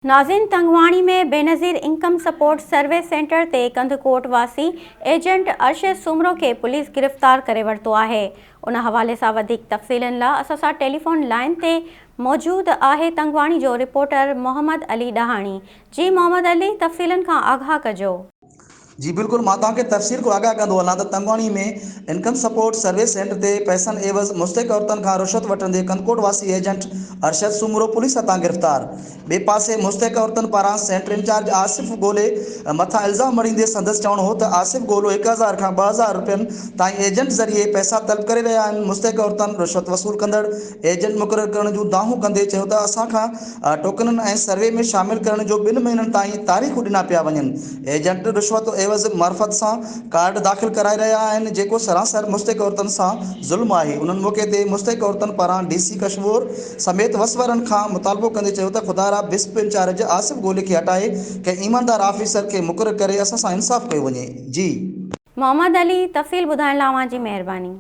नाज़िन तंगवाणी में Benazir income support service centre ते कंदकोट वासी एजेंट अरशद सुमरो के पुलिस गिरफ़्तार करे वरितो आहे। उन हवाले सां वधीक तफ़सीलनि लाइ असां सां टेलीफोन लाइन ते मौजूद आहे तंगवाणी जो रिपोर्टर मोहम्मद अली डहाणी। जी मोहम्मद अली, तफ़सीलनि खां आगाह कजो। जी बिल्कुल, मां तव्हांखे तफ़सील को आगाह कंदो हलां त तंगवाणी में इनकम सपोर्ट सर्विस सेंटर ते पैसनि एवज़ मुस्तहिक औरतुनि खां रिश्वत वठंदे कंदकोट वासी एजेंट अरशद सुमरो पुलिस हथां गिरफ़्तार। ॿिए पासे मुस्तहिक औरतुनि पारां सेंटर इंचार्ज आसिफ़ गोले मथां इल्ज़ाम मणींदे संदसि चवणो हो त आसिफ़ गोलो 1000 खां 2000 रुपयनि ताईं एजेंट ज़रिए पैसा तलब करे रहिया आहिनि। मुस्तहिक औरतुनि रिश्वत वसूल कंदड़ एजेंट मुक़ररु करण जूं दाहूं कंदे चयो त असां खां टोकननि ऐं सर्वे में शामिल करण जो 2 महीननि ताईं तारीख़ूं ॾिना पिया वञनि। एजेंट रिश्वत एवज़ मार्फत सां कार्ड दाख़िल कराए रहिया आहिनि, जेको सरासर मुस्तहिक औरतुनि सां ज़ुल्म आहे। उन्हनि मौक़े ते मुस्तहिक औरतुनि पारां डीसी कशमोर समेत वसवरनि खां मुतालबो कंदे चयो त ख़ुदा बिस्प इंचार्ज आसिफ़ गोले खे हटाए कंहिं ईमानदार ऑफिसर खे मुक़ररु करे असां सां इंसाफ़ कयो वञे। जी मोहम्मद अली, तफ़सील ॿुधाइण लाइ अव्हां जी महिरबानी।